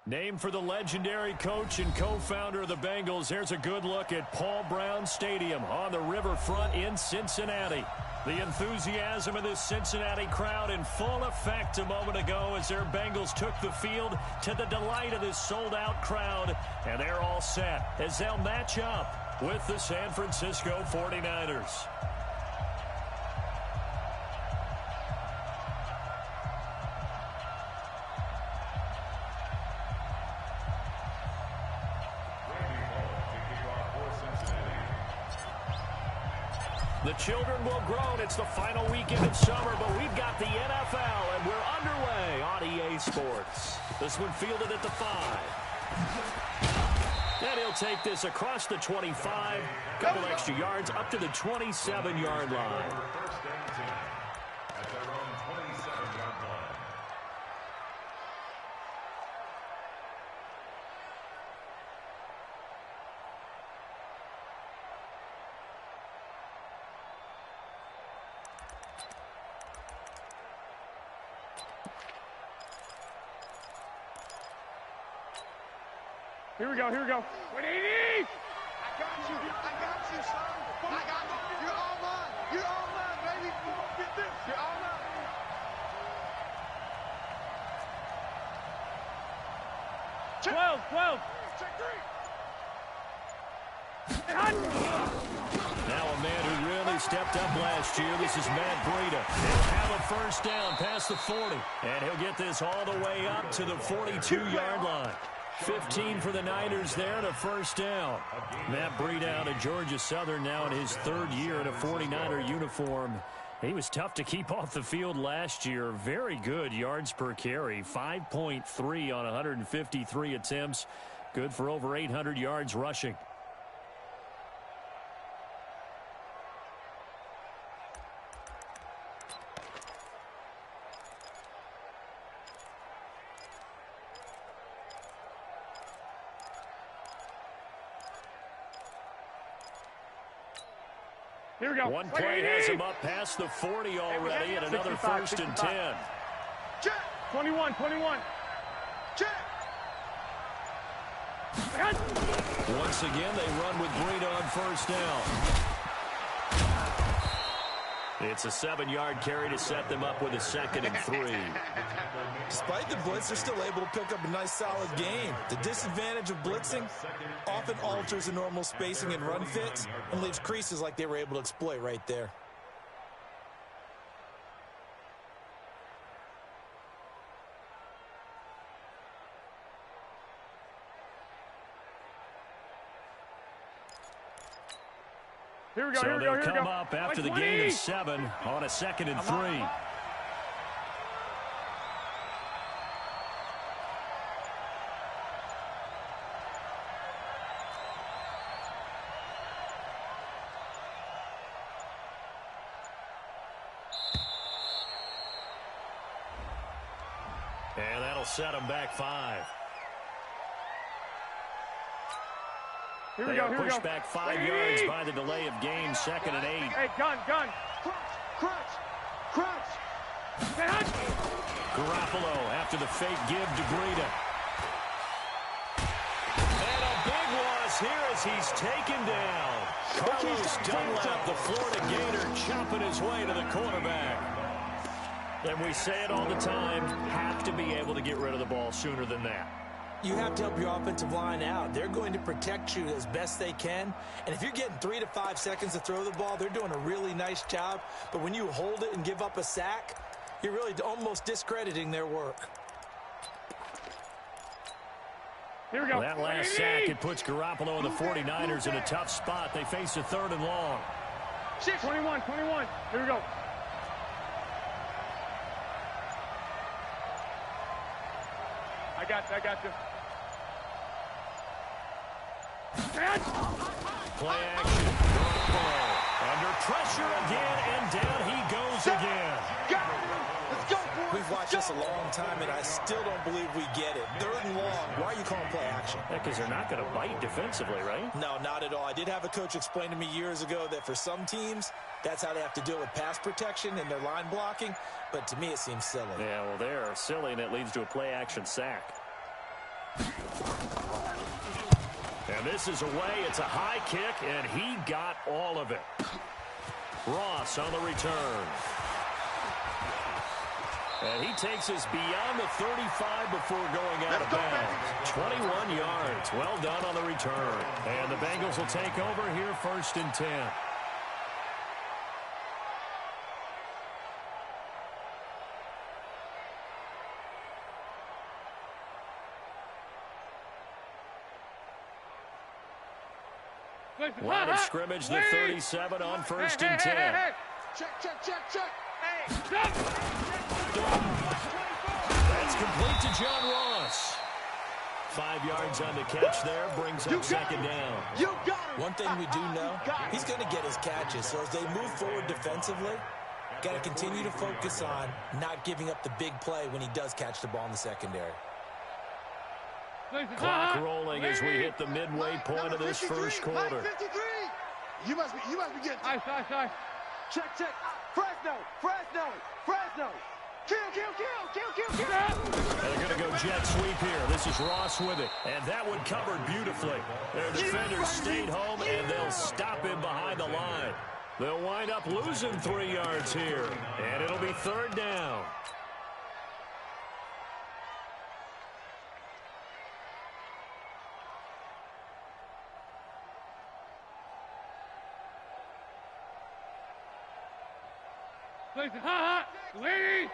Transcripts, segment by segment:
Named for the legendary coach and co-founder of the Bengals, here's a good look at Paul Brown Stadium on the riverfront in Cincinnati. The enthusiasm of this Cincinnati crowd in full effect a moment ago as their Bengals took the field to the delight of this sold-out crowd. And they're all set as they'll match up with the San Francisco 49ers. The children will groan. It's the final weekend of summer, but we've got the NFL, and we're underway on EA Sports. This one fielded at the 5. And he'll take this across the 25. Couple extra yards up to the 27-yard line. Here we go, here we go. 180! I got you, son. I got you. You're all mine. You're all mine, baby. Get this. You're all mine. Check. 12. Check 3. Now a man who really stepped up last year. This is Matt Breida. He'll have a first down past the 40. And he'll get this all the way up to the 42-yard line. 15 for the Niners there and a first down. Matt Breida out of Georgia Southern now in his 3rd year in a 49er uniform. He was tough to keep off the field last year. Very good yards per carry. 5.3 on 153 attempts. Good for over 800 yards rushing. Here we go. One play has him up past the 40 already, and another 65, first and 65. 10. Check. 21. Check. Once again, they run with Breida on first down. It's a 7-yard carry to set them up with a 2nd and 3. Despite the blitz, they're still able to pick up a nice, solid game. The disadvantage of blitzing often alters the normal spacing and run fits and leaves creases like they were able to exploit right there. Here we go, So here we go, they'll here we come go. up after the 20. gain of 7 on a 2nd and 3. And that'll set them back 5. Here we They go, are here we pushed go. back 5 yards by the delay of game, 2nd and 8. Hey, gun. Crunch. Garoppolo after the fake give to Breida. And a big loss here as he's taken down. Carlos Dunlap, the Florida Gator, chopping his way to the quarterback. And we say it all the time, have to be able to get rid of the ball sooner than that. You have to help your offensive line out. They're going to protect you as best they can. And if you're getting 3 to 5 seconds to throw the ball, they're doing a really nice job. But when you hold it and give up a sack, you're really almost discrediting their work. Here we go. That last sack, it puts Garoppolo and the 49ers in a tough spot. They face a 3rd and long. 21. Here we go. I got you. Play action. Garoppolo under pressure again, and down he goes again. Let's go, boys. We've watched this a long time, and I still don't believe we get it. 3rd and long. Why are you calling play action? Because they're not going to bite defensively, right? No, not at all. I did have a coach explain to me years ago that for some teams, that's how they have to deal with pass protection and their line blocking. But to me, it seems silly. Yeah, well, they're silly, and it leads to a play-action sack. And this is away. It's a high kick, and he got all of it. Ross on the return. And he takes us beyond the 35 before going out of bounds. 21 yards. Well done on the return. And the Bengals will take over here, 1st and 10. Line of scrimmage, the 37 on 1st and 10. Check. Hey. That's complete to John Ross. 5 yards on the catch there, brings up 2nd down. You got him. One thing we do know, he's going to get his catches. So as they move forward defensively, got to continue to focus on not giving up the big play when he does catch the ball in the secondary. Clock rolling as we hit the midway point of this first quarter. 53. You must be getting. Ice. Check. Fresno. Kill. They're going to go jet sweep here. This is Ross with it. And that one covered beautifully. Their defenders stayed home, and they'll stop him behind the line. They'll wind up losing 3 yards here. And it'll be 3rd down. Lady!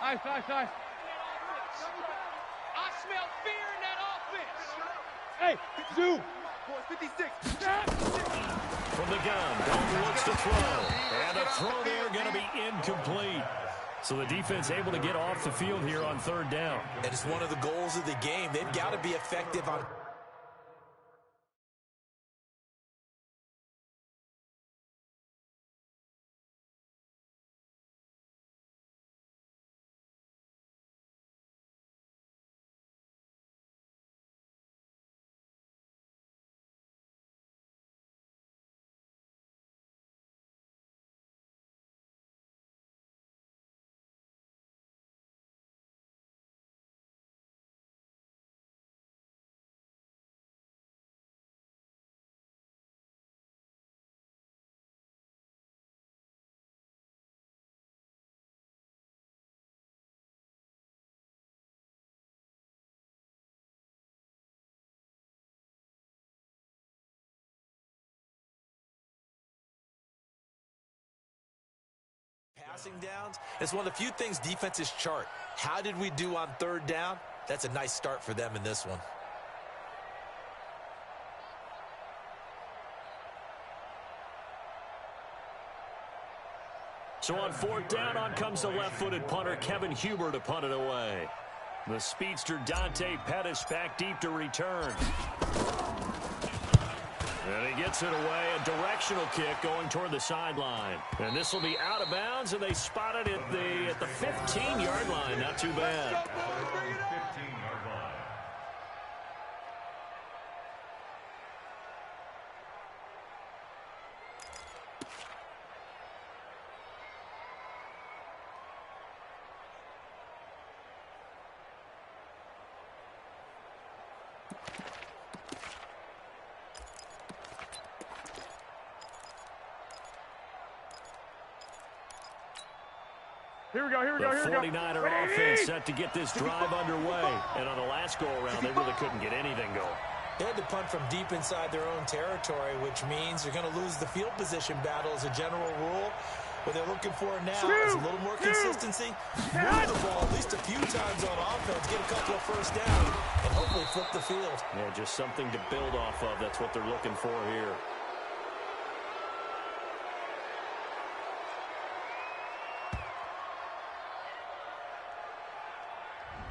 Ice. I smell fear in that offense. Hey, Zoo! 56. From the gun, Dalton looks to throw. And the throw there going to be incomplete. So the defense able to get off the field here on 3rd down. And it's one of the goals of the game. They've got to be effective on... Passing downs, it's one of the few things defenses chart. How did we do on 3rd down? That's a nice start for them in this one. So on 4th down, on comes the left-footed punter, Kevin Huber, to punt it away. The speedster Dante Pettis back deep to return. And he gets it away, a directional kick going toward the sideline. And this will be out of bounds, and they spot it at the 15-yard line. Not too bad. 15-yard line. Here we go. The 49er offense set to get this drive underway. And on the last go-around, they really couldn't get anything going. They had to punt from deep inside their own territory, which means they're going to lose the field position battle as a general rule. What they're looking for now is a little more consistency. Move the ball at least a few times on offense, get a couple of first down, and hopefully flip the field. Yeah, just something to build off of. That's what they're looking for here.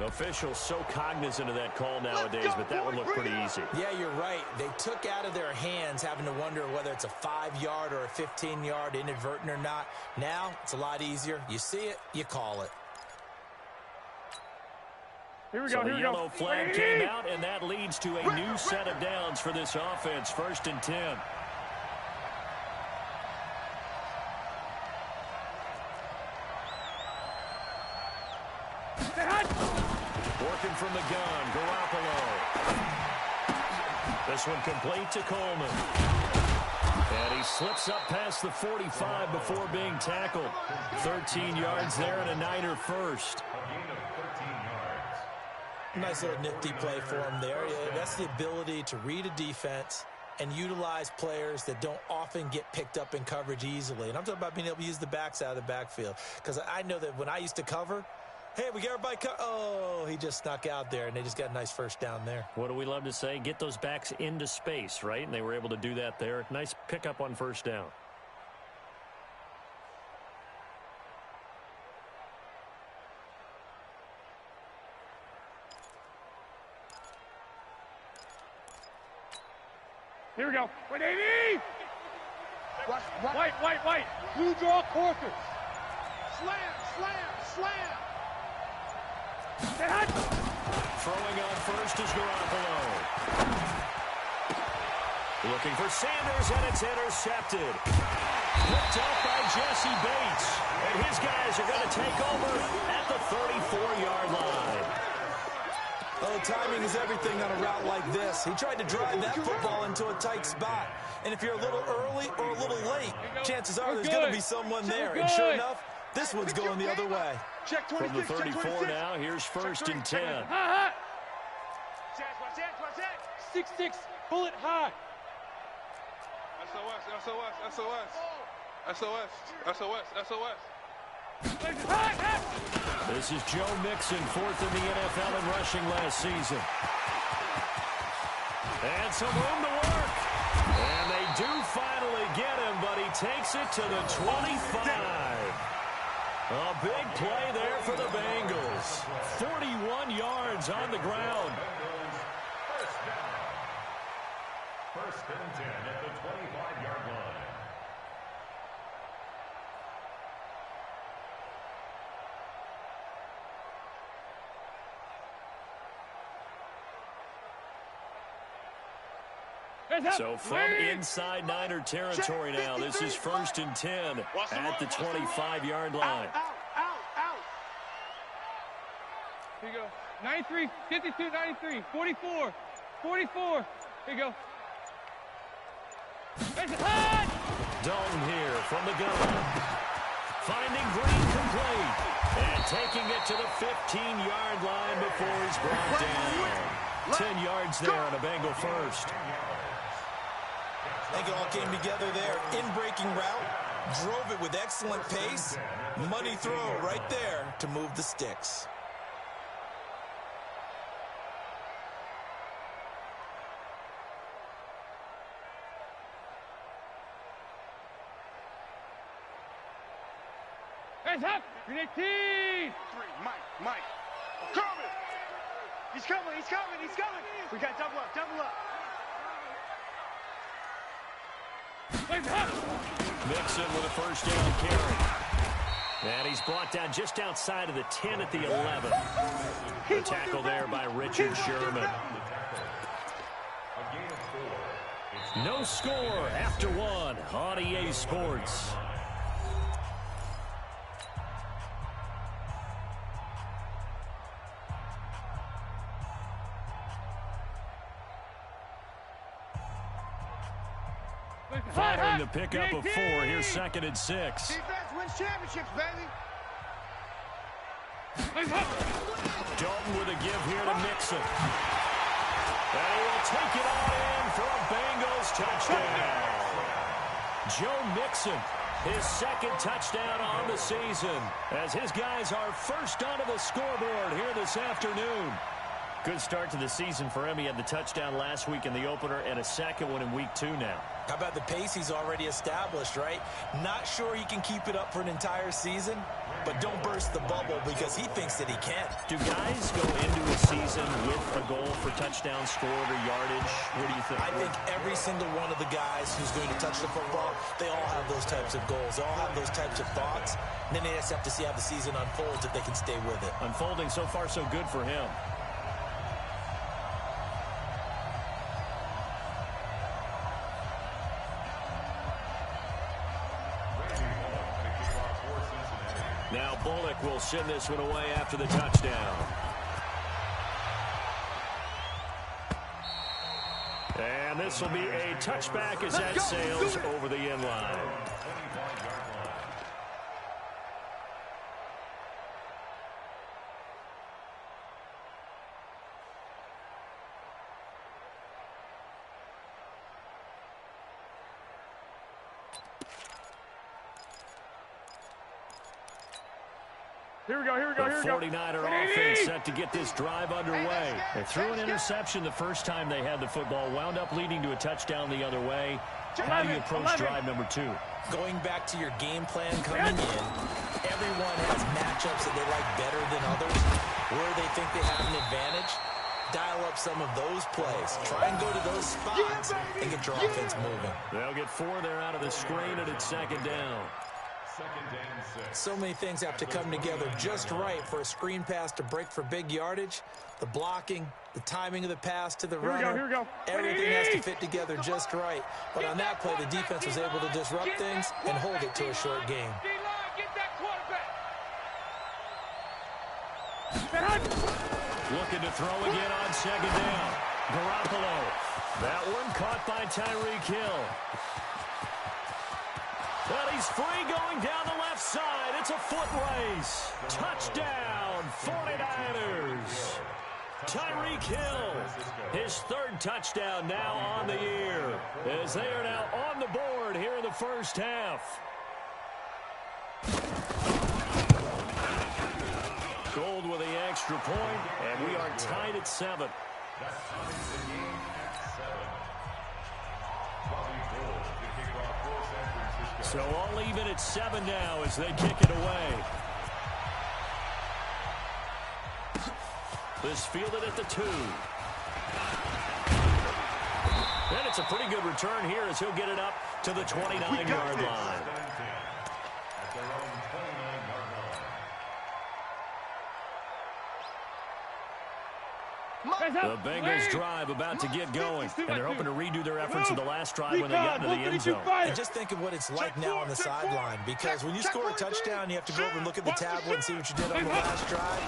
Officials so cognizant of that call nowadays, but that would look pretty easy. Yeah, you're right. They took out of their hands having to wonder whether it's a 5-yard or a 15-yard inadvertent or not. Now, it's a lot easier. You see it, you call it. Here we So go. the yellow flag came out, and that leads to a new set of downs for this offense. 1st and 10. Working from the gun, Garoppolo. This one complete to Coleman. And he slips up past the 45 before being tackled. 13 yards there and a Niner first. Nice little nifty play for him there. Yeah, that's the ability to read a defense and utilize players that don't often get picked up in coverage easily. And I'm talking about being able to use the backs out of the backfield. Because I know that when I used to cover, hey, we get everybody oh, he just snuck out there, and they just got a nice first down there. What do we love to say? Get those backs into space, right? And they were able to do that there. Nice pickup on first down. Here we go. Wait, Davey! White. Blue draw quarters. Slam. Throwing on first is Garoppolo. Looking for Sanders, and it's intercepted. Picked up by Jesse Bates. And his guys are going to take over at the 34-yard line. Oh, timing is everything on a route like this. He tried to drive that football into a tight spot. And if you're a little early or a little late, chances are there's going to be someone there. And sure enough, this one's going the other way. From the 34 now, here's first and 10. 6-6, bullet high. SOS. This is Joe Mixon, fourth in the NFL in rushing last season. And some room to work. And they do finally get him, but he takes it to the 25. A big play there for the Bengals. 41 yards on the ground. First and 10 at the 25-yard line. So from inside Niner territory now, this is first and 10 at the 25-yard line. Out. Here you go. 93, 52, 93, 44. Here you go. Dalton here from the gun. Finding Green complete. And taking it to the 15-yard line before he's brought down. 10 yards there on a Bengal first. I think it all came together there. In-breaking route, drove it with excellent pace. Money throw right there to move the sticks. Hands up! Unit team! Mike. Coming! He's coming! We got double up. Mixon with a first down carry. And he's brought down just outside of the 10 at the 11. The tackle there by Richard Sherman. No score after one on EA Sports. Following the pickup of 4, here's second and 6. Defense wins championships, baby. Dalton with a give here to Mixon. And he will take it on in for a Bengals touchdown. Joe Mixon, his second touchdown on the season, as his guys are first onto the scoreboard here this afternoon. Good start to the season for him. He had the touchdown last week in the opener and a second one in week 2 now. How about the pace he's already established, right? Not sure he can keep it up for an entire season, but don't burst the bubble because he thinks that he can. Do guys go into a season with a goal for touchdown scored or yardage? What do you think? I think every single one of the guys who's going to touch the football, they all have those types of goals. They all have those types of thoughts. And then they just have to see how the season unfolds if they can stay with it. Unfolding so far so good for him. Now Bullock will send this one away after the touchdown. And this will be a touchback as that sails over the end line. Here we go, here we go, here we go. The 49er offense set to get this drive underway. They threw an interception the first time they had the football, wound up leading to a touchdown the other way. How do you approach drive number 2? Going back to your game plan coming in, everyone has matchups that they like better than others. Where they think they have an advantage, dial up some of those plays. Try and go to those spots and get your offense moving. They'll get 4 there out of the screen, and it's second down. So many things have to come together just right for a screen pass to break for big yardage. The blocking, the timing of the pass to the runner. Here we go. Everything has to fit together just right. But on that play, the defense was able to disrupt things and hold it to a short game. Looking to throw again on second down. Garoppolo. That one caught by Tyreek Hill. Well, he's free going down the left side. It's a foot race. Touchdown, 49ers. Tyreek Hill, his 3rd touchdown now on the year, as they are now on the board here in the first half. Gold with the extra point, and we are tied at 7. So all even at 7 now as they kick it away. This fielded at the 2. And it's a pretty good return here as he'll get it up to the 29-yard line. The Bengals drive about to get going, and they're hoping to redo their efforts in the last drive when they got into the end zone. And just think of what it's like now on the sideline, because when you score a touchdown, you have to go over and look at the tablet and see what you did on the last drive.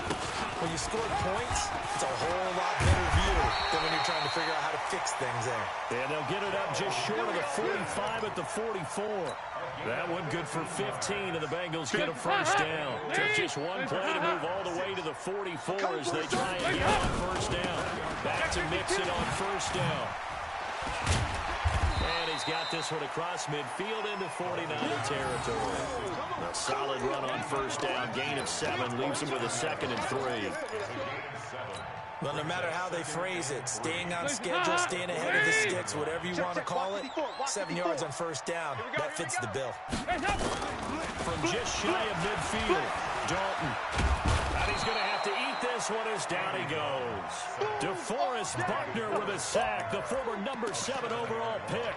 When you scored points, it's a whole lot better view than when you're trying to figure out how to fix things there. And they'll get it up just short of the 45 at the 44. That one good for 15, and the Bengals get a first down. Took just one play to move all the way to the 44 as they try and get on first down. Back to Mixon on first down. And he's got this one across midfield into 49er territory. A solid run on first down. Gain of 7 leaves him with a 2nd and 3. Well, no matter how they phrase it, staying on schedule, staying ahead of the sticks, whatever you want to call it, 7 yards on first down, that fits the bill. From just shy of midfield, Dalton. And he's going to have to eat this one as down he goes. DeForest Buckner with a sack, the former number 7 overall pick.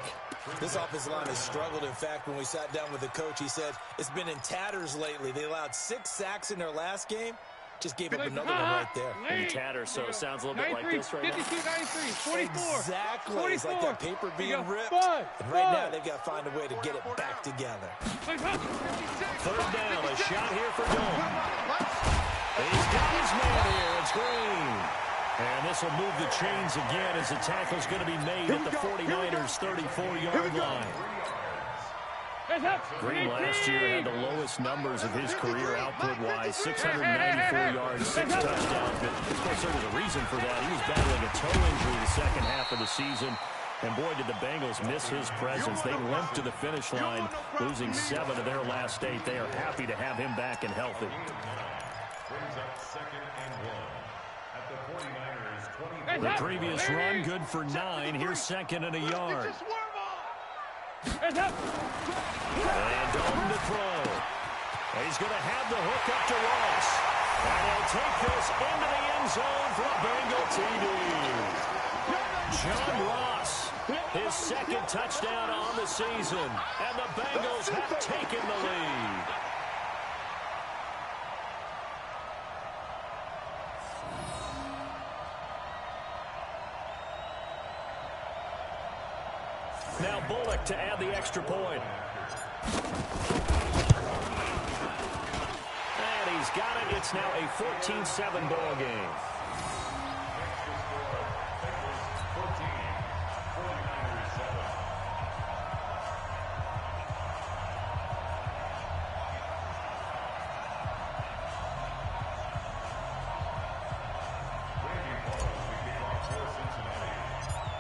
This offensive line has struggled. In fact, when we sat down with the coach, he said it's been in tatters lately. They allowed 6 sacks in their last game. Just gave up another one right there. In tatters, so it sounds a little bit like this right now. 52, 93, 44. Exactly. 44. It's like that paper being ripped. And right now, they've got to find a way to get it back together. 3rd down, a shot here for Dalton. He's got his man here. It's Green. And this will move the chains again as the tackle's going to be made at the 49ers' 34-yard line. Green last year had the lowest numbers of his career output-wise, 694 yards, 6 touchdowns. But of course, there was a reason for that. He was battling a toe injury the second half of the season. And boy, did the Bengals miss his presence. They limped to the finish line, losing 7 of their last 8. They are happy to have him back and healthy. Brings up 2nd and 1 at the 49ers' 20. The previous run, good for 9. Here's 2nd and a yard. And Dalton to throw. He's going to have the hook up to Ross. And he'll take this into the end zone for a Bengal TD. John Ross, his 2nd touchdown on the season. And the Bengals have taken the lead. Now Bullock to add the extra point. And he's got it. It's now a 14-7 ball game.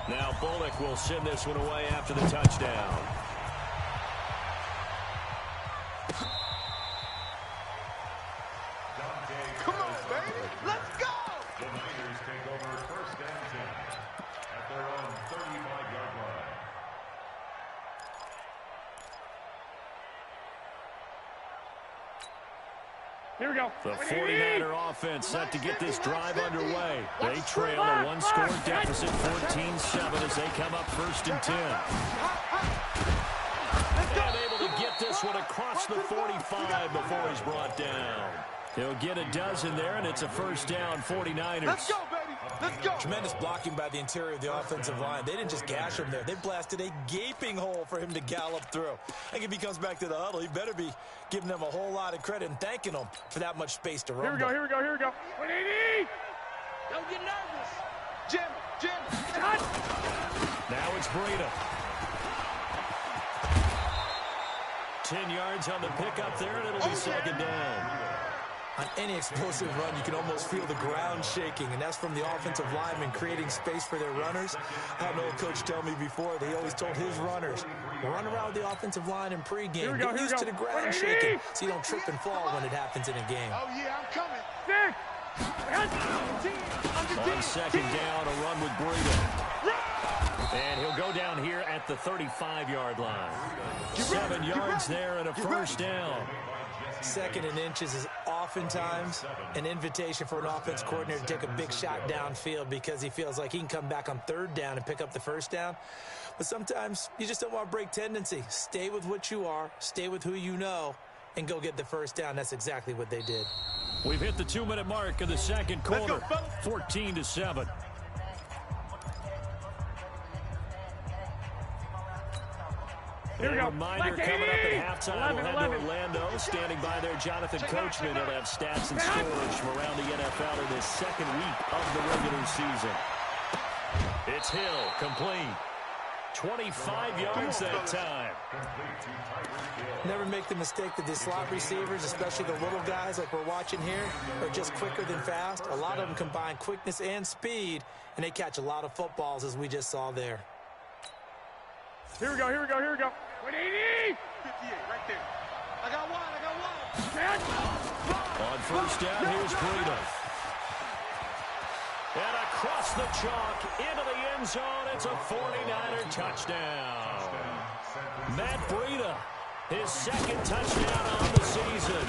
Now Bullock will send this one away after the touchdown. Come on, baby. Let's go. The Niners take over first and 10 at their own 35-yard line. Here we go. The 49er offense set to get this drive underway. They trail a one-score deficit, 14-7, as they come up first and 10. And able to get this one across the 45 before he's brought down. He'll get a dozen there, and it's a first down, 49ers. Let's go, baby. Let's go. Tremendous blocking by the interior of the offensive line. They didn't just gash him there. They blasted a gaping hole for him to gallop through. I think if he comes back to the huddle, he better be giving them a whole lot of credit and thanking them for that much space to run. Here we go, here we go, here we go. 180! Don't get nervous. Jim. Now it's Breida. 10 yards on the pickup there, and it'll be second down. On any explosive run, you can almost feel the ground shaking, and that's from the offensive linemen creating space for their runners. I had an old coach tell me before that he always told his runners, run around with the offensive line in pregame. Get used to the ground shaking so you don't trip and fall when it happens in a game. Oh, yeah, I'm coming. 6! On second down, a run with Breida. And he'll go down here at the 35-yard line. 7 yards there and a first down. Second and inches is oftentimes an invitation for an offense coordinator to take a big shot downfield because he feels like he can come back on third down and pick up the first down. But sometimes you just don't want to break tendency. Stay with what you are, stay with who you know, and go get the first down. That's exactly what they did. We've hit the 2-minute mark of the second quarter, 14-7. Here we go. A reminder coming up at halftime, we'll head to Orlando. Standing by there, Jonathan Coachman. He'll have stats and scores from around the NFL in this second week of the regular season. It's Hill, complete. 25 yards that time. Never make the mistake that the slot receivers, especially the little guys like we're watching here, are just quicker than fast. A lot of them combine quickness and speed, and they catch a lot of footballs, as we just saw there. Here we go, here we go, here we go. 180! 58, right there. I got one. On first down, here's Breida. And across the chalk, into the end zone, it's a 49er touchdown. Matt Breida, his second touchdown on the season,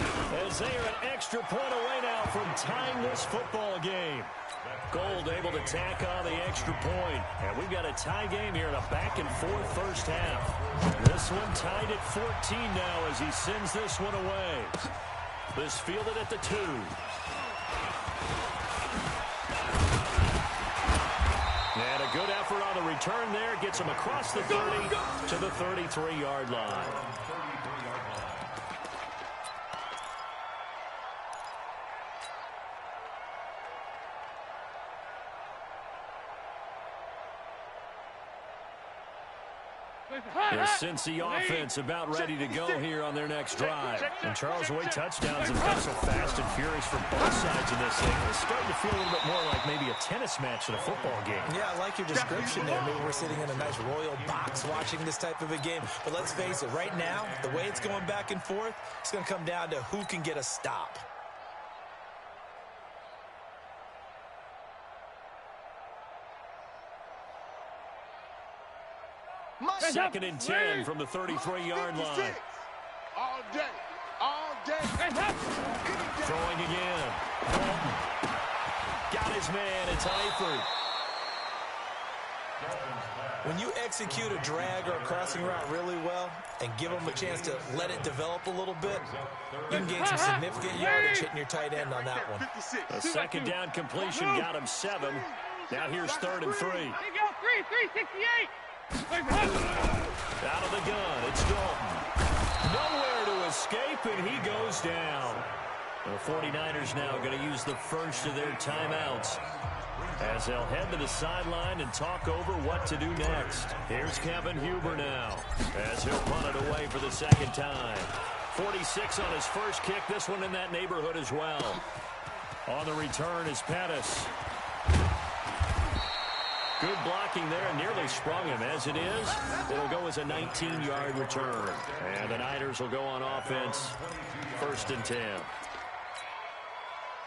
as they are an extra point away now from tying this football game. Gold able to tack on the extra point. And we've got a tie game here in a back-and-forth first half. This one tied at 14 now as he sends this one away. This fielded at the 2. And a good effort on the return there. Gets him across the 30 to the 33-yard line. The Cincy offense about ready to go here on their next drive. And Charles, the way touchdowns have come so fast and furious for both sides of this thing, it's starting to feel a little bit more like maybe a tennis match than a football game. Yeah, I like your description there. Maybe we're sitting in a nice royal box watching this type of a game. But let's face it, right now, the way it's going back and forth, it's going to come down to who can get a stop. Second and 10 from the 33-yard line. All day. Throwing again. Dalton. Got his man. It's Eifert. When you execute a drag or a crossing route really well and give them a chance to let it develop a little bit, you can gain some significant yardage hitting your tight end on that one. A second down completion got him 7. Now here's 3rd and 3. Here you go, 368! Out of the gun, it's Dalton. Nowhere to escape, and he goes down. The 49ers now going to use the first of their timeouts as they'll head to the sideline and talk over what to do next. Here's Kevin Huber now as he'll punt it away for the second time. 46 on his first kick, this one in that neighborhood as well. On the return is Pettis. Good blocking there, nearly sprung him. As it is, it'll go as a 19-yard return. And the Niners will go on offense, 1st and 10.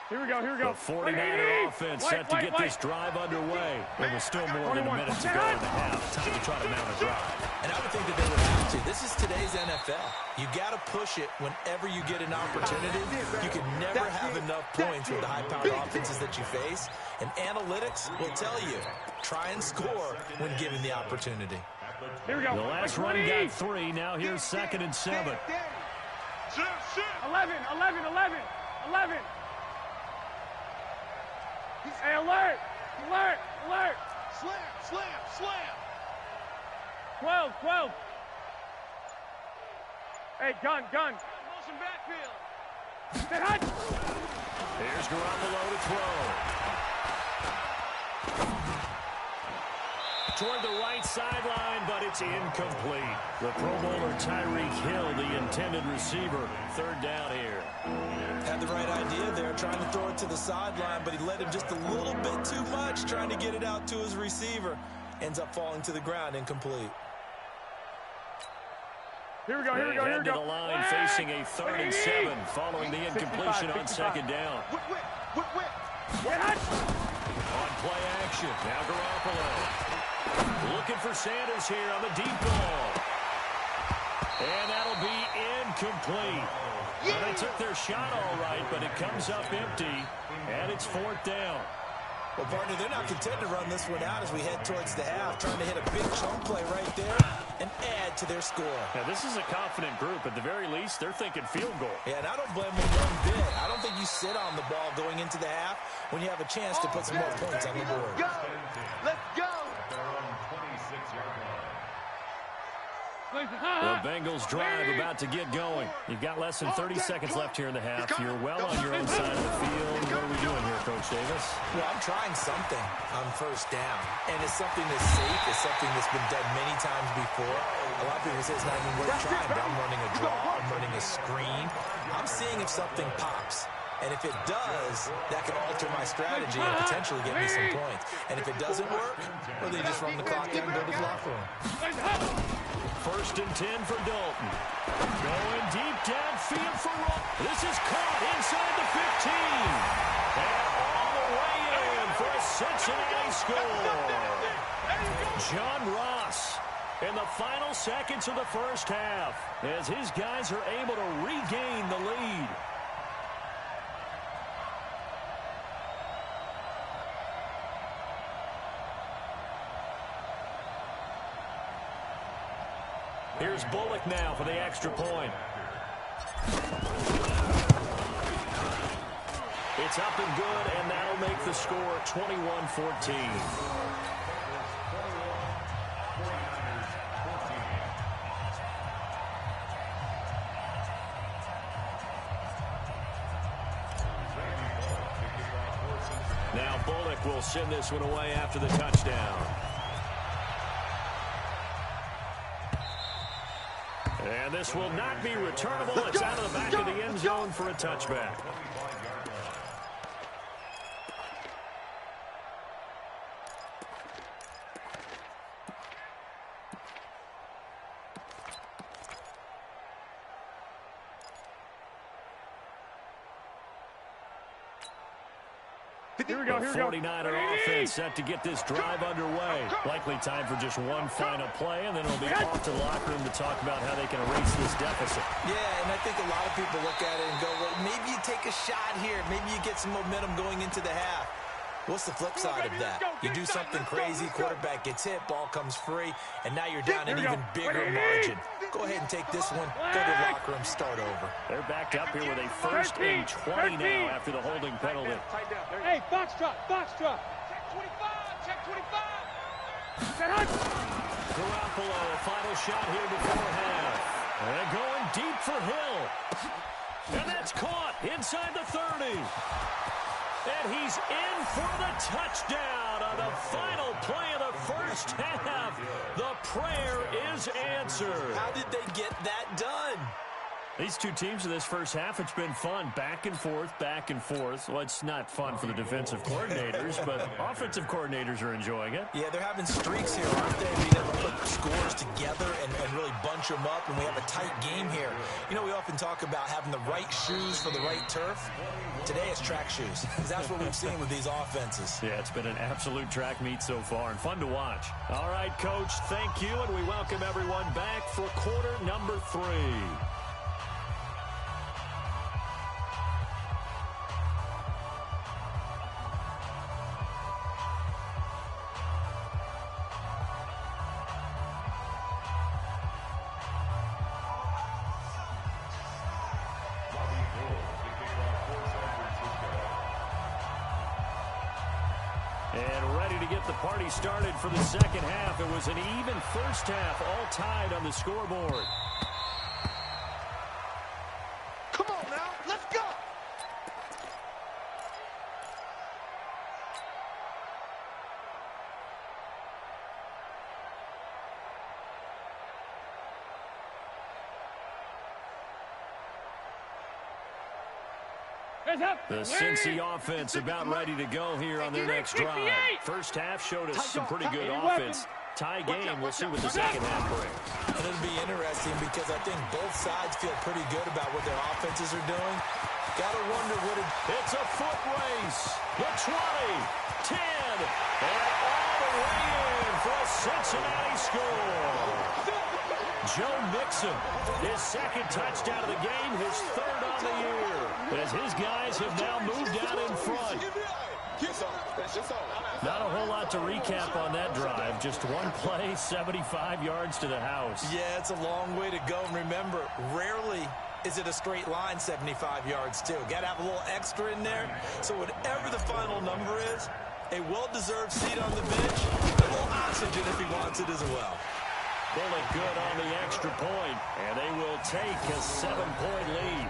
Here we go. The 49er offense set to get this drive underway. Well, there's still more than a minute to go in the half. Time to try to mount a drive. And I would think that they would have to. This is today's NFL. You got to push it whenever you get an opportunity. You can never have enough points with the high-powered offenses that you face. And analytics will tell you, try and score when given the opportunity. Here we go. The last run got 3. Now here's 2nd and 7. 11. Hey, alert! Slam! 12. Hey, gun. Motion backfield. Stay hot. Here's Garoppolo to throw. Toward the right sideline, but it's incomplete. The Pro Bowler Tyreek Hill, the intended receiver. 3rd down here. Had the right idea there, trying to throw it to the sideline, but he led him just a little bit too much, trying to get it out to his receiver. Ends up falling to the ground, incomplete. Here we go. They head to the line facing a 3rd and 7 following the incompletion on 2nd down. On play action, now Garoppolo. Looking for Sanders here on the deep ball. And that'll be incomplete. Well, they took their shot all right, but it comes up empty, and it's 4th down. Well, partner, they're not content to run this one out as we head towards the half, trying to hit a big chunk play right there and add to their score. Now, this is a confident group. At the very least, they're thinking field goal. Yeah, and I don't blame them one bit. I don't think you sit on the ball going into the half when you have a chance to put some more points on the board. Let's go! The Bengals drive about to get going. You've got less than 30 seconds left here in the half. You're well on your own side of the field. What are we doing here, Coach Davis? Well, I'm trying something on 1st down. And it's something that's safe. It's something that's been done many times before. A lot of people say it's not even worth trying, but I'm running a draw. I'm running a screen. I'm seeing if something pops. And if it does, that can alter my strategy and potentially get me some points. And if it doesn't work, well, they just run the clock down and go to the locker room. 1st and 10 for Dalton. Going deep downfield for Ross. This is caught inside the 15. And all the way in for a Cincinnati score. John Ross in the final seconds of the 1st half as his guys are able to regain the lead. Here's Bullock now for the extra point. It's up and good, and that'll make the score 21-14. Now Bullock will send this one away after the touchdown. And this will not be returnable. It's out of the back of the end zone for a touchback. Here we go. The 49er offense set to get this drive underway. Likely time for just one final play, and then it'll be off to the locker room to talk about how they can erase this deficit. Yeah, and I think a lot of people look at it and go, well, maybe you take a shot here. Maybe you get some momentum going into the half. What's the flip side of that? You do something crazy, quarterback gets hit, ball comes free, and now you're down an even bigger margin. Go ahead and take this one, go to the locker room, start over. They're backed up here with a 1st and 20 now after the holding penalty. Hey, Foxtrot. Check 25. Garoppolo, a final shot here before half. And going deep for Hill. And that's caught inside the 30. And he's in for the touchdown on the final play of the 1st half. The prayer is answered. How did they get that done? These two teams in this first half, it's been fun. Back and forth, back and forth. Well, it's not fun for the defensive coordinators, but offensive coordinators are enjoying it. Yeah, they're having streaks here, aren't they? Being able to put scores together and really bunch them up, and we have a tight game here. You know, we often talk about having the right shoes for the right turf. Today it's track shoes, because that's what we've seen with these offenses. Yeah, it's been an absolute track meet so far, and fun to watch. All right, Coach, thank you, and we welcome everyone back for quarter number 3. And ready to get the party started for the second half. It was an even first half, all tied on the scoreboard. Come on now, let's go. The Cincy offense about ready to go here on their next drive. First half showed us some pretty good offense. Tie game, we'll see what the second half brings. And it'll be interesting because I think both sides feel pretty good about what their offenses are doing. Gotta wonder what It's a foot race. The 20, 10, and all the way in for a Cincinnati score. Joe Mixon, his second touchdown of the game, his third on the year, as his guys have now moved out in front. Not a whole lot to recap on that drive. Just one play, 75 yards to the house. Yeah, it's a long way to go. And remember, rarely is it a straight line 75 yards, too. Got to have a little extra in there. So whatever the final number is, a well-deserved seat on the bench, a little oxygen if he wants it as well. Bullock good on the extra point, and they will take a 7-point lead.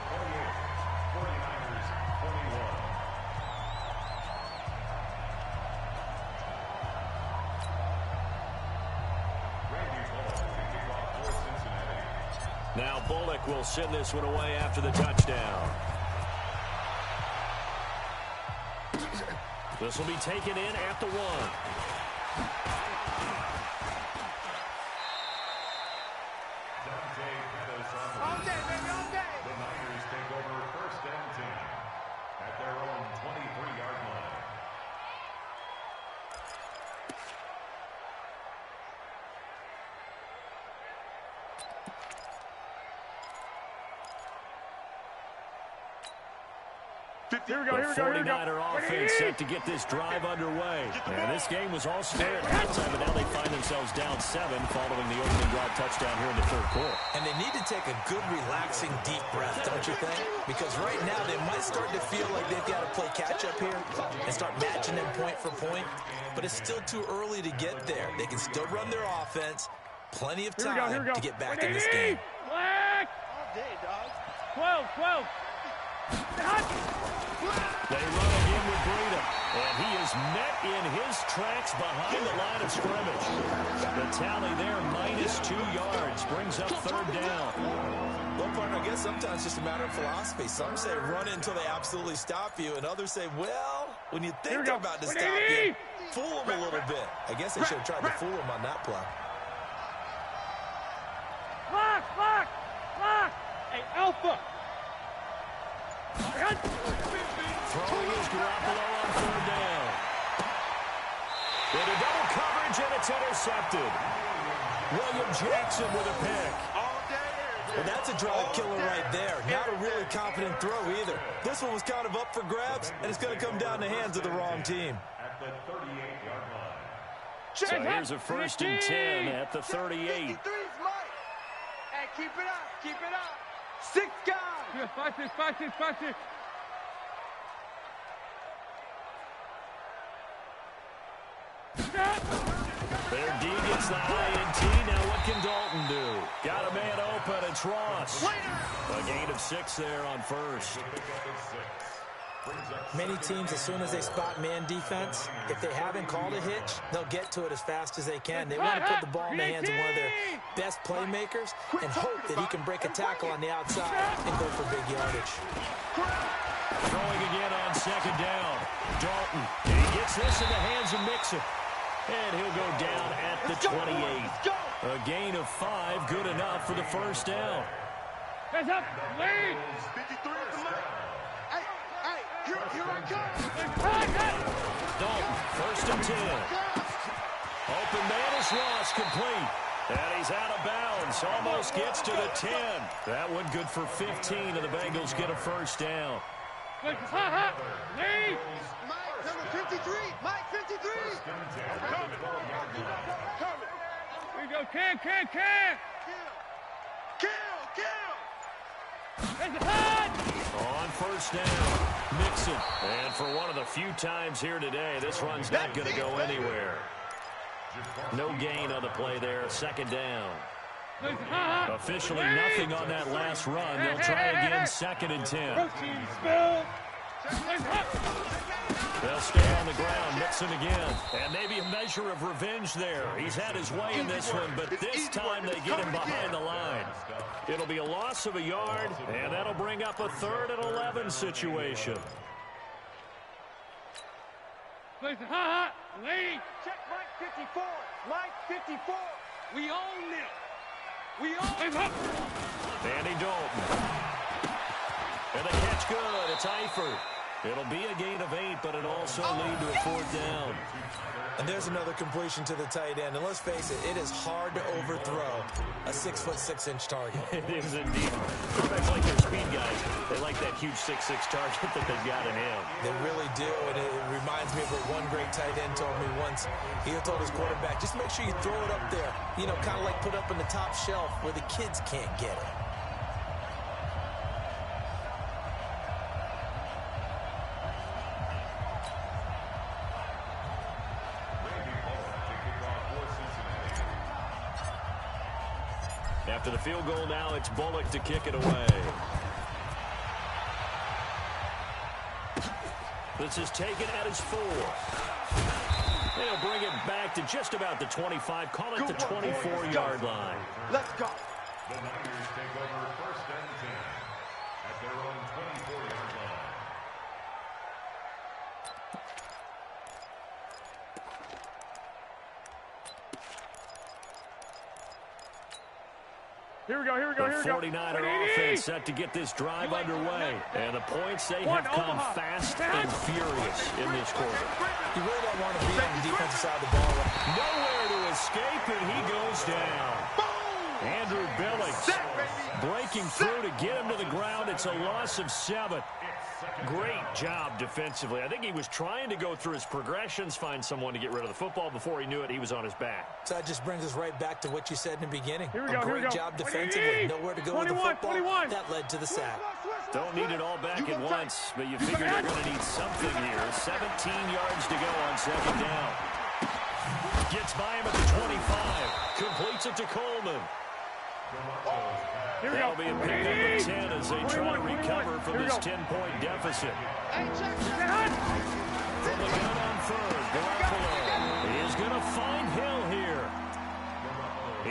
Now Bullock will send this one away after the touchdown. This will be taken in at the 1. All day, baby, all day. The Niners take over first and 10 at their own 23-yard line. Here we go, The here we go, here we go. 49er offense set to get this drive underway. And this game was all square at halftime, but now they find themselves down 7 following the opening drive touchdown here in the third quarter. And they need to take a good, relaxing, deep breath, don't you think? Because right now they might start to feel like they've got to play catch-up here and start matching them point for point. But it's still too early to get there. They can still run their offense. Plenty of time to get back in this game. Black! All day, dog. 12, 12. They run again with Breida, and he is met in his tracks behind the line of scrimmage. The tally there, -2 yards, brings up third down. Well, partner, I guess sometimes it's just a matter of philosophy. Some say run until they absolutely stop you, and others say, well, when you think they're about to stop you, fool them a little bit. I guess they should have tried to fool them on that play. Lock, lock, lock. Hey, Alpha. Throwing is Garoppolo on third down. Into double coverage, and it's intercepted. William Jackson with a pick. All day. Well, that's a drive killer right there. Not a really confident throw either. This one was kind of up for grabs, and it's going to come down in the hands of the wrong team. At the 38-yard line. So here's a first and 10 at the 38. 53's Mike. Hey, keep it up, keep it up. 6 guys. Yeah, 5, 6, 5, 6, 5, 6. Their D gets the INT. Now what can Dalton do? Got a man open. It's Ross. A gain of 6 there on first. Pick up at 6. Many teams, as soon as they spot man defense, if they haven't called a hitch, they'll get to it as fast as they can. They want to put the ball in the hands of one of their best playmakers and hope that he can break a tackle on the outside and go for big yardage. Throwing again on second down. Dalton. He gets this in the hands of Mixon. And he'll go down at the 28. A gain of 5, good enough for the first down. Hands up, lead. 53 at the mark. Hey, here I come. Dalton, first and 10. Open man is lost, complete. And he's out of bounds, almost gets to the 10. That one good for 15, and the Bengals get a first down. Lead. Mike, number 53. Mike, 53. Coming. Here you go, can. Kill. There's the head. On first down, Mixon. And for one of the few times here today, this run's not going to go anywhere. No gain on the play there, second down. Officially nothing on that last run. They'll try again, second and 10. Protein spill. They'll stay on the ground, Mixon again. And maybe a measure of revenge there. He's had his way in this one, but this time they get him behind the line. It'll be a loss of a yard, and that'll bring up a 3rd and 11 situation. Lead. Check Mike 54. Mike 54. We own it. Andy Dalton. And the catch good. It's Eifert. It'll be a gain of 8, but it'll also lead to a 4th down. And there's another completion to the tight end. And let's face it, it is hard to overthrow a 6'6" target. It is indeed. Quarterbacks like their speed guys. They like that huge 6'6" target that they've got in him. They really do, and it reminds me of what one great tight end told me once. He told his quarterback, just make sure you throw it up there, you know, kind of like put up in the top shelf where the kids can't get it. After the field goal now, it's Bullock to kick it away. This is taken at his 4. They'll bring it back to just about the 25. Call it the 24-yard line. Let's go. The Niners take over first and 10 at their own 24-yard line. Here we go. The 49er offense set to get this drive underway. And the points, they have come fast and furious in this quarter. You really don't want to be on the defensive side of the ball. Nowhere to escape, and he goes down. Andrew Billings breaking through to get him to the ground. It's a loss of 7. Great job defensively. I think he was trying to go through his progressions, find someone to get rid of the football. Before he knew it, he was on his back. So that just brings us right back to what you said in the beginning. Here we go. Great job defensively. Nowhere to go with the football. 21. That led to the sack. Don't need it all back at once, but you figure they're going to need something here. 17 yards to go on second down. Gets by him at the 25. Completes it to Coleman. Here we That'll go. be a pick number 10 as they try to recover from this 10-point deficit. From the gun on 3rd, Garoppolo is going to find Hill here.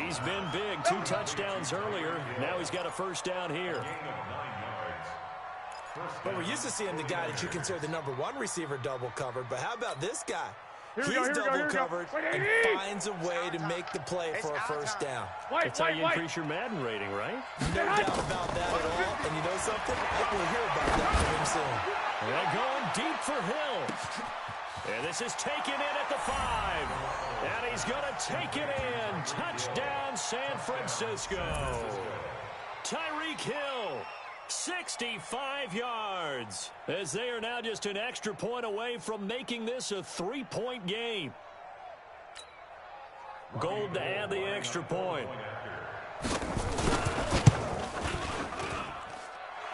He's been big. 2 touchdowns earlier. Now he's got a first down here. But we're used to seeing the guy that you consider the number 1 receiver double covered. But how about this guy? He's double covered and finds a way to make the play for a first down. That's how you increase your Madden rating, right? No doubt about that at all. And you know something? I think we'll hear about that from him soon. They're going deep for Hill. And this is taken in at the 5. And he's going to take it in. Touchdown, San Francisco. Tyreek Hill. 65 yards, as they are now just an extra point away from making this a 3-point game. Gold to add the extra point.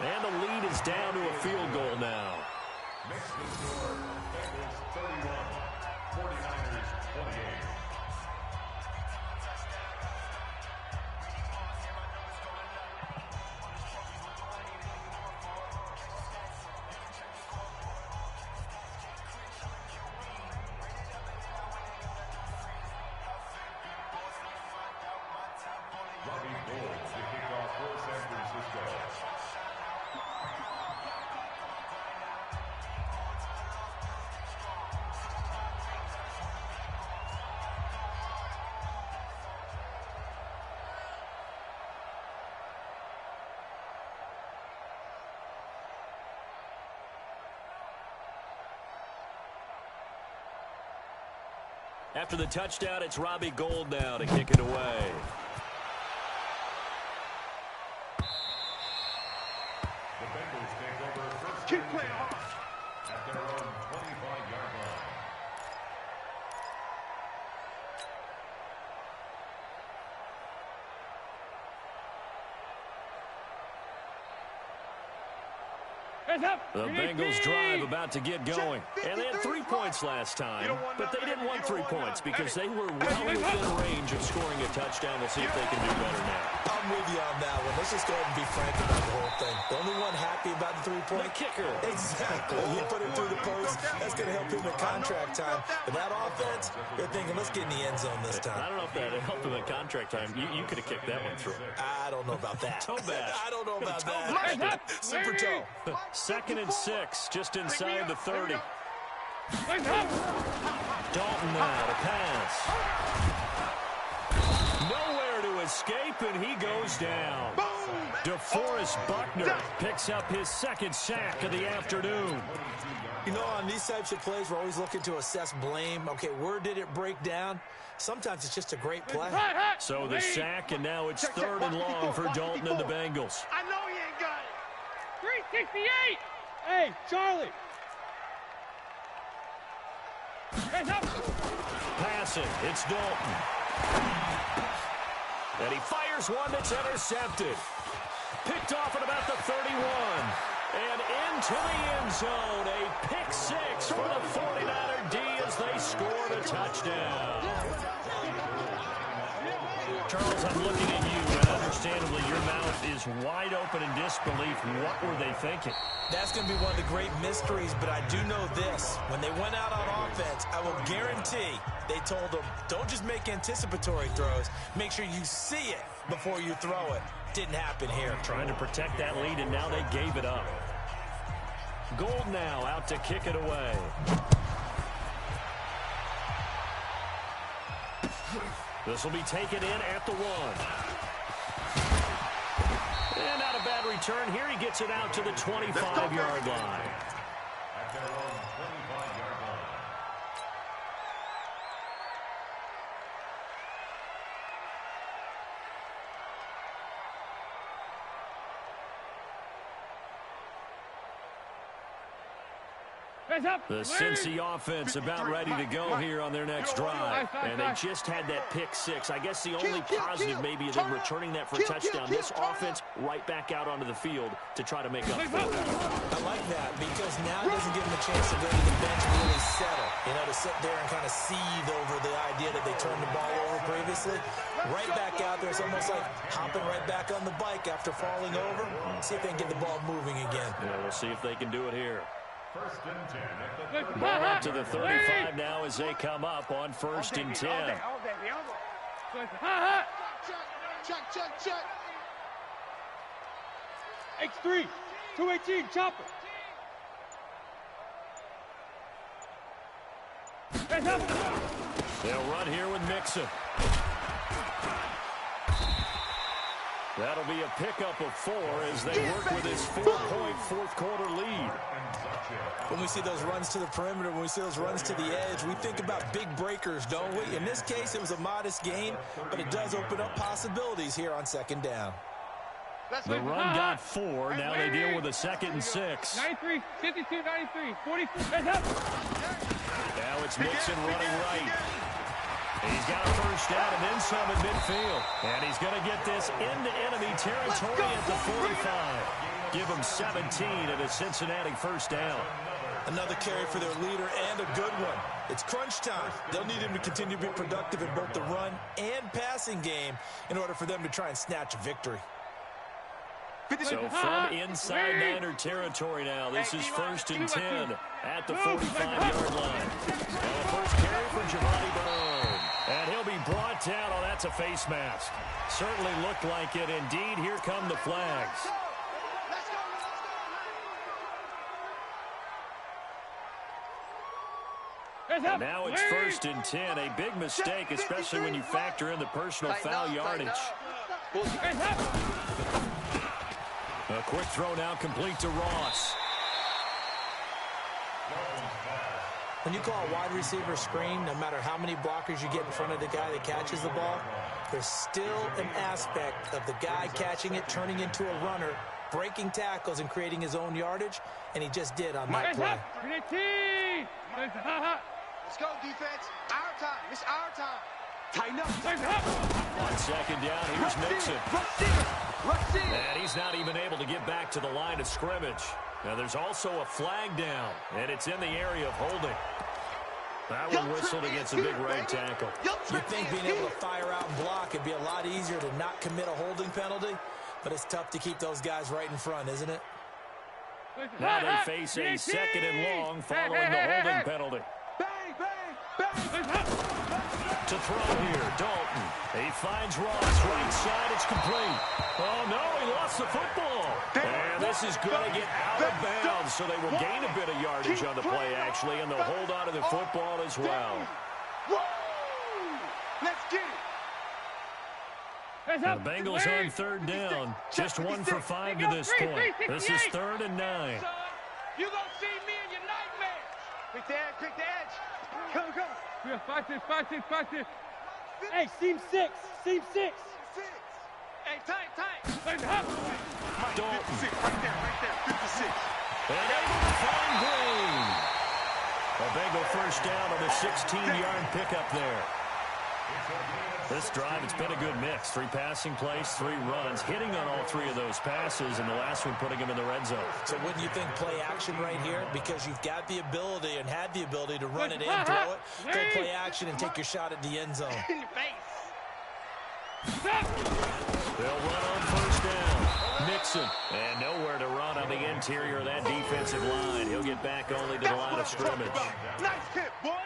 And the lead is down to a field goal now. Makes the score, Bengals 31, 49ers 28. After the touchdown, it's Robbie Gould now to kick it away. The Bengals take over first Keep and playing 10 hard. at their own 25-yard line. The Bengals drive about to get going. And they had 3 points last time, but they didn't want 3 points because they were well within range of scoring a touchdown. We'll see if they can do better now. I'm with you on that one. Let's just go ahead and be frank about the whole thing. The only one happy about the 3-point. The kicker. Exactly. He put it through the post. That's going to help him in contract time. But that offense, they're thinking, let's get in the end zone this time. I don't know if that helped him in contract time. You could have kicked that one through. I don't know about that. Toe bash. I don't know about that. Super toe. 2nd and 6, just inside the 30. Dalton now to pass. Nowhere to escape, and he goes down. DeForest Buckner picks up his 2nd sack of the afternoon. You know, on these types of plays, we're always looking to assess blame. Okay, where did it break down? Sometimes it's just a great play. So the sack, and now it's 3rd and long for Dalton and the Bengals. I know he ain't got it. 368. Hey, Charlie. Passing, it's Dalton. And he fires one that's intercepted. Picked off at about the 31. And into the end zone, a pick 6 for the 49er D as they score the touchdown. Charles, I'm looking at you, and understandably your mouth is wide open in disbelief. What were they thinking? That's going to be one of the great mysteries, but I do know this. When they went out on offense, I will guarantee they told them, don't just make anticipatory throws. Make sure you see it before you throw it. Didn't happen here. Trying to protect that lead, and now they gave it up. Gould now out to kick it away. This will be taken in at the 1. And not a bad return. Here he gets it out to the 25-yard line. At their own 25-yard line. The Cincy offense about ready to go here on their next drive. And they just had that pick 6. I guess the only positive maybe of them returning that for a touchdown. This offense right back out onto the field to try to make up for it. I like that because now it doesn't give them a chance to go to the bench and really settle. You know, to sit there and kind of seethe over the idea that they turned the ball over previously. Right back out there. It's almost like hopping right back on the bike after falling over. See if they can get the ball moving again. Yeah, we'll see if they can do it here. 1st and 10 at the Ball up to the 35 now as they come up on 1st and 10. Check. X3, 218, chopper. They'll run here with Mixon. That'll be a pickup of 4 as they work with this 4-point fourth-quarter lead. When we see those runs to the perimeter, when we see those runs to the edge, we think about big breakers, don't we? In this case, it was a modest gain, but it does open up possibilities here on 2nd down. The run got 4. Now they deal with a 2nd and 6. 93, 52, 93, 44. Now it's Mixon running right. He's got a first down and then some at midfield. And he's going to get this into enemy territory at the 45. Give him 17 at a Cincinnati first down. Another carry for their leader and a good one. It's crunch time. They'll need him to continue to be productive in both the run and passing game in order for them to try and snatch a victory. So from inside Niner territory now, this is 1st and 10 at the 45-yard line. Now the first carry for Giovanni Bernard. And he'll be brought down. Oh, that's a face mask. Certainly looked like it. Indeed, here come the flags. Now it's 1st and 10. A big mistake, especially when you factor in the personal foul yardage. A quick throw now complete to Ross. When you call a wide receiver screen, no matter how many blockers you get in front of the guy that catches the ball, there's still an aspect of the guy catching it, turning into a runner, breaking tackles and creating his own yardage, and he just did on that play. Let's go, defense. Our time. It's our time. Tighten up. On second down, here's Mixon. And he's not even able to get back to the line of scrimmage. Now, there's also a flag down, and it's in the area of holding. That one whistled against a big right tackle. You'd think being able to fire out and block would be a lot easier to not commit a holding penalty, but it's tough to keep those guys right in front, isn't it? Now they face a second and long following the holding penalty. To throw here, Dalton. He finds Ross, right side, it's complete. Oh, no, he lost the football. And this is going to get out of bounds, so they will gain a bit of yardage on the play, actually, and they'll hold on to the football as well. Let's get it. The Bengals on third down. Just 1 for 5 to this point. This is 3rd and 9. You gonna see me in your nightmares. Quick the edge, quick the edge. Come. Yeah, 5-6. Hey, seam 6. Hey, tight. Dalton. 56, right there, 56. And able to find Green. A Bengal first down on the 16-yard pickup there. This drive, it's been a good mix. 3 passing plays, 3 runs, hitting on all 3 of those passes, and the last one putting him in the red zone. So wouldn't you think play action right here? Because you've got the ability and had the ability to run it in, throw it, go play action, and take your shot at the end zone. In your face. They'll run on first down. Mixon. And nowhere to run on the interior of that defensive line. He'll get back only to the line of scrimmage. Nice hit, boy.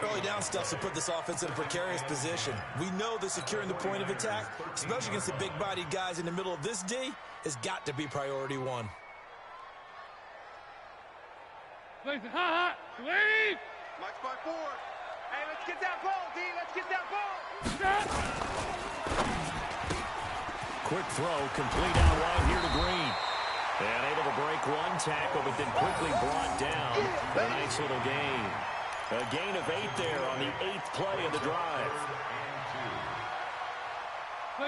Early down stuff to put this offense in a precarious position. We know that securing the point of attack, especially against the big-bodied guys in the middle of this D, has got to be priority 1. Leave. Mike's by 4. Hey, let's get that ball, D. Let's get that ball. Quick throw, complete out wide here to Green. And able to break 1 tackle, but then quickly brought down. A nice little gain. A gain of 8 there on the 8th play of the drive.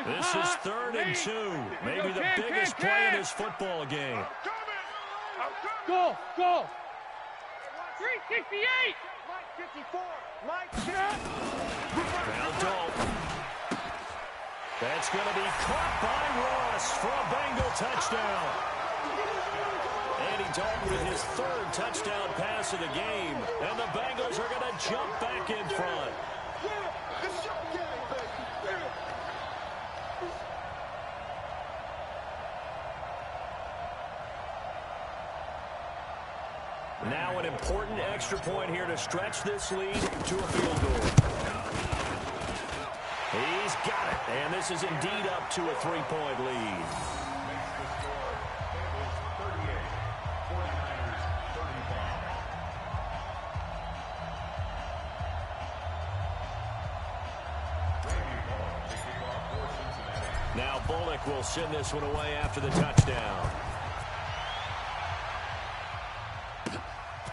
This is 3rd and 2. Maybe the biggest play in this football game. Go. 368. Mike 54. Mike. Now Dalton. That's going to be caught by Ross for a Bengal touchdown. Andy Dalton with his 3rd touchdown pass of the game. And the Bengals are going to jump back in front. Now an important extra point here to stretch this lead to a field goal. He's got it, and this is indeed up to a 3-point lead. Now Bullock will send this one away after the touchdown.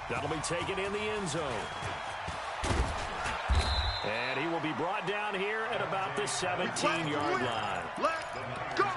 That'll be taken in the end zone. And he will be brought down here at about the 17-yard line. Let's go.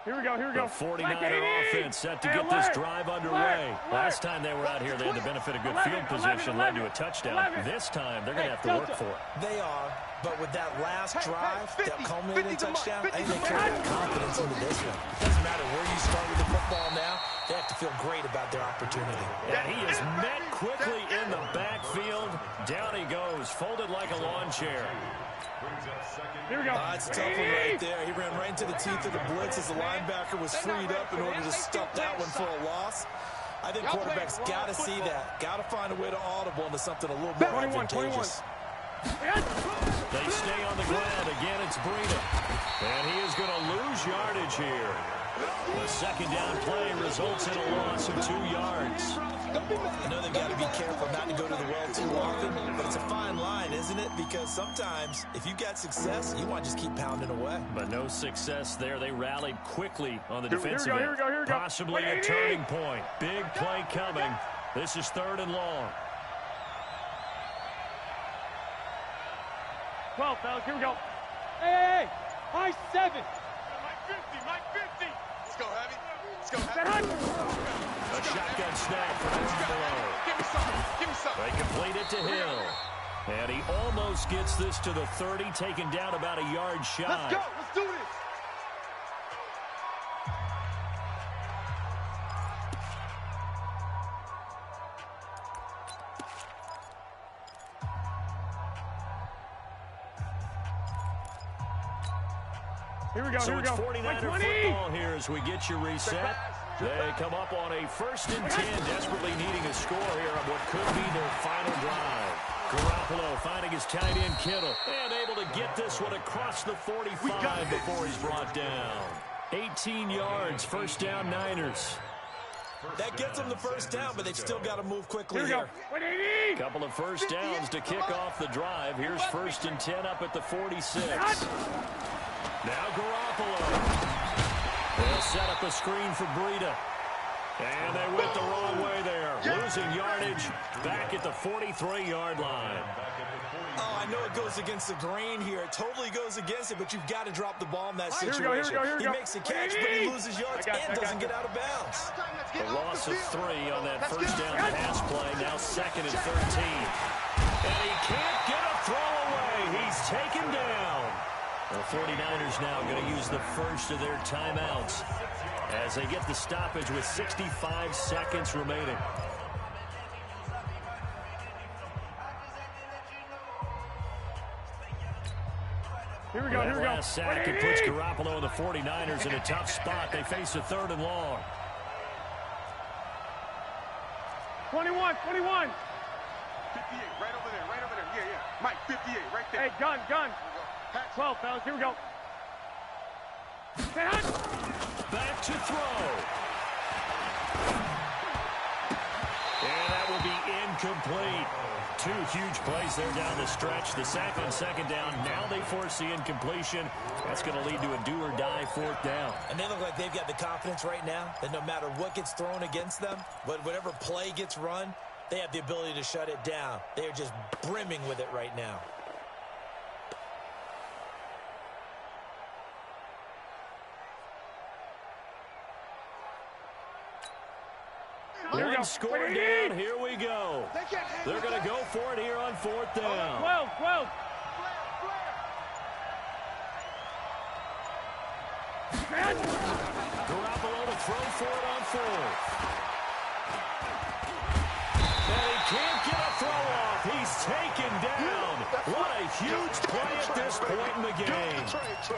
Here we go. The 49er offense set to get this drive underway. Last time they were out here, they had the benefit of good field position, led to a touchdown. This time, they're going to have to work for it. They are, but with that last drive that culminated in a touchdown, I think they carry that confidence into this one. It doesn't matter where you start with the football now, they have to feel great about their opportunity. And he is met quickly in the backfield. Down he goes, folded like a lawn chair. Here we go. That's a tough one right there. He ran right into the teeth of the blitz as the linebacker was freed up in order to stop that one for a loss. I think quarterbacks got to see that. Got to find a way to audible into something a little more advantageous. They stay on the ground. Again, it's Breida. And he is going to lose yardage here. The second down play results in a loss of 2 yards. I know they've got to be careful not to go to the well too often, but it's a fine line, isn't it? Because sometimes if you've got success, you want to just keep pounding away. But no success there. They rallied quickly on the defensive Here end. we go. Possibly a turning point. Big play coming. This is 3rd and long. 12, fellas, here we go. Hey, high 7. Mike 50. Let's go, Heavy. Let's go, Heavy. A shotgun snap for Garoppolo. Give me something. They complete it to Hill. And he almost gets this to the 30, taken down about a yard shy. Let's go. Let's do this. Here we go, So here we it's go. 49er football here as we get you reset. They come up on a 1st and 10, desperately needing a score here on what could be their final drive. Garoppolo finding his tight end Kittle and able to get this one across the 45 before he's brought down. 18 yards, 1st down Niners. That gets them the 1st down, but they've still got to move quickly Here we go. 180. Couple of 1st downs to kick off the drive. Here's 1st and 10 up at the 46. Now Garoppolo. They'll set up a screen for Breida. And they went the wrong way there. Losing yardage back at the 43-yard line. Oh, I know it goes against the grain here. It totally goes against it, but you've got to drop the ball in that situation. Here we go. He makes a catch, but he loses yards and doesn't get out of bounds. A loss of 3 on that 1st down pass play. Now 2nd and 13. And he can't get a throw away. He's taken down. The 49ers now going to use the first of their timeouts as they get the stoppage with 65 seconds remaining. Here we go. Last sack, it puts Garoppolo and the 49ers in a tough spot. They face a 3rd and long. 21. 58, right over there. Yeah. Mike, 58, right there. Hey, gun. 12, fellas, here we go. Back to throw. And that will be incomplete. 2 huge plays there down the stretch. The sack on 2nd down. Now they force the incompletion. That's going to lead to a do-or-die 4th down. And they look like they've got the confidence right now that no matter what gets thrown against them, whatever play gets run, they have the ability to shut it down. They are just brimming with it right now. One score down. Here we go. They're going to go for it here on 4th down. 12. Garoppolo to throw for it on 4th. And he can't get a throw off. He's taken down. What a huge play at this point in the game.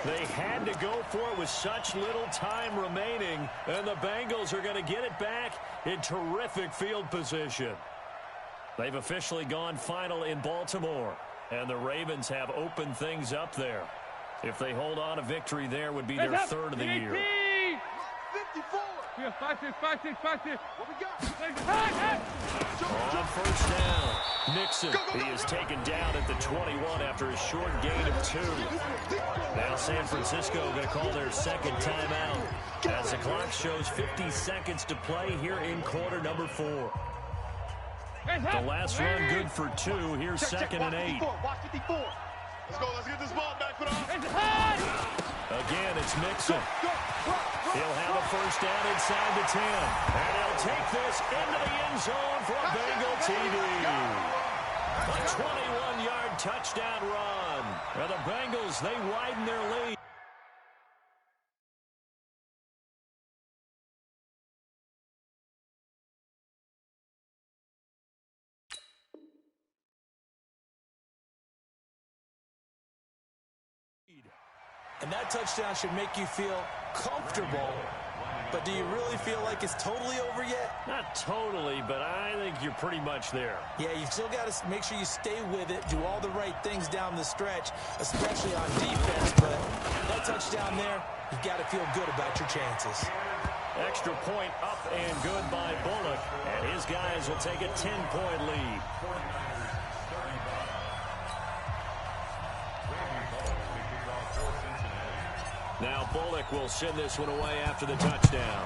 They had to go for it with such little time remaining, and the Bengals are going to get it back in terrific field position. They've officially gone final in Baltimore, and the Ravens have opened things up there. If they hold on, a victory there would be their 3rd of the year. 54. Yeah, 5-6. What we got? On 1st down, Nixon. He is taken down at the 21 after a short gain of 2. Now San Francisco going to call their 2nd timeout as the clock shows 50 seconds to play here in quarter number 4. The last run good for 2. Here's 2nd and 8. Watch 54. Let's go. Let's get this ball back for the Again, it's Nixon. He'll have a 1st down inside the 10. And he'll take this into the end zone for a Bengal TD. A 21-yard touchdown run. And the Bengals, they widen their lead. And that touchdown should make you feel comfortable. But do you really feel like it's totally over yet? Not totally, but I think you're pretty much there. Yeah, you've still got to make sure you stay with it, do all the right things down the stretch, especially on defense. But that touchdown there, You've got to feel good about your chances. Extra point up and good by Bullock. And his guys will take a 10-point lead. Now Bullock will send this one away after the touchdown.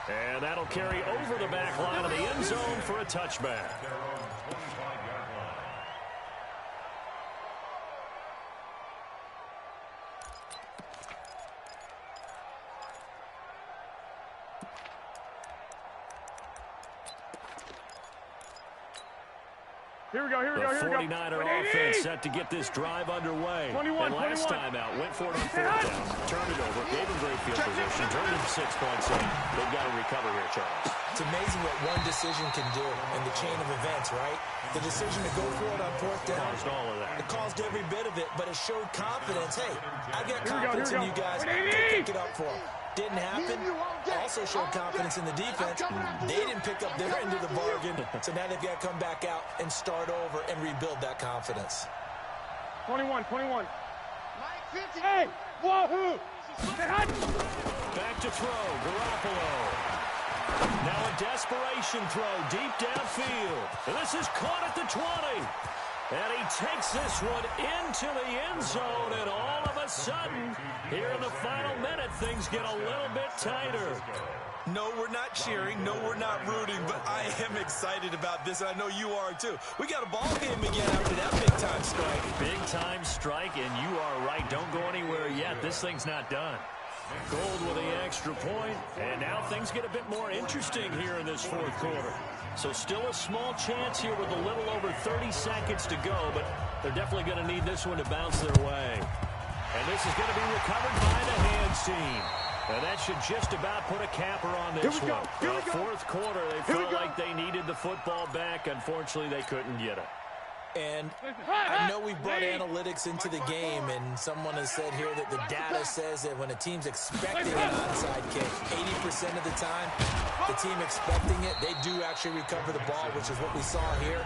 And that'll carry over the back line of the end zone for a touchback. Here we go, here we go, here we go. The 49er offense set to get this drive underway. 21, and last 21. time out, went for it on fourth down. Turned it over, gave him great field position, turned it to 6 points in. They've got to recover here, Charles. It's amazing what one decision can do in the chain of events, right? The decision to go for it on fourth down. Caused all of that. It caused every bit of it, but it showed confidence. Hey, I got Here we go, confidence here in we you go. guys. Go pick it up for them. Didn't happen. Also showed confidence in the defense. They didn't pick up their end of the bargain, so now they've got to come back out and start over and rebuild that confidence. 21, 21. Mike 50. Hey, wahoo! Back to throw, Garoppolo. Now a desperation throw deep downfield. And this is caught at the 20. And he takes this one into the end zone, and all of a sudden, here in the final minute, things get a little bit tighter. No, we're not cheering. No, we're not rooting, but I am excited about this. I know you are, too. We got a ball game again after that big-time strike. Big-time strike, and you are right. Don't go anywhere yet. This thing's not done. Gold with the extra point, and now things get a bit more interesting here in this fourth quarter. So still a small chance here with a little over 30 seconds to go, but they're definitely going to need this one to bounce their way. And this is going to be recovered by the hands team. And that should just about put a capper on this one. Fourth quarter, they felt like they needed the football back. Unfortunately, they couldn't get it. And I know we've brought analytics into the game, and someone has said here that the data says that when a team's expecting an onside kick, 80% of the time, the team expecting it, they do actually recover the ball, which is what we saw here.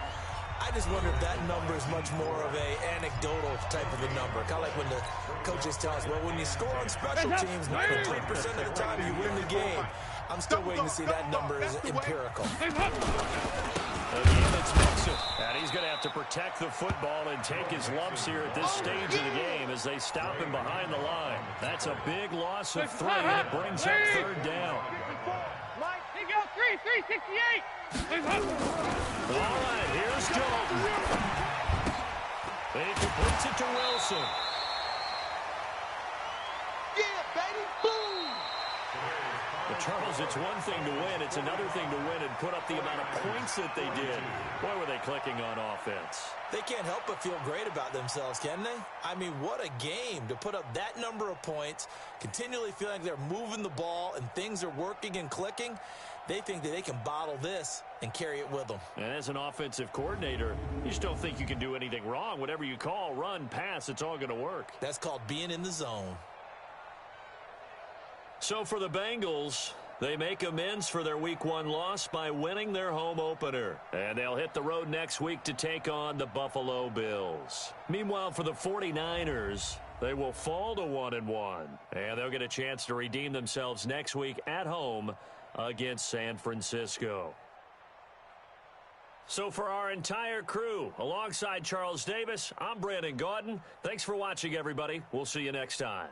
I just wonder if that number is much more of a anecdotal type of a number. Kind of like when the coaches tell us, well, when you score on special teams, 93% of the time you win the game. I'm still waiting to see that number is empirical. Again, it's Mixon. And he's going to have to protect the football and take his lumps here at this stage of the game as they stop him behind the line. That's a big loss of 3, and it brings up third down. Here you go, 368. All right, here's Dalton. He completes it to Wilson. Yeah, baby, boom! But Charles, it's one thing to win. It's another thing to win and put up the amount of points that they did. Boy, were they clicking on offense. They can't help but feel great about themselves, can they? I mean, what a game to put up that number of points, continually feel like they're moving the ball and things are working and clicking. They think that they can bottle this and carry it with them. And as an offensive coordinator, you just don't think you can do anything wrong. Whatever you call, run, pass, it's all going to work. That's called being in the zone. So for the Bengals, they make amends for their Week 1 loss by winning their home opener. And they'll hit the road next week to take on the Buffalo Bills. Meanwhile, for the 49ers, they will fall to 1-1. And they'll get a chance to redeem themselves next week at home against San Francisco. So for our entire crew, alongside Charles Davis, I'm Brandon Gaudin. Thanks for watching, everybody. We'll see you next time.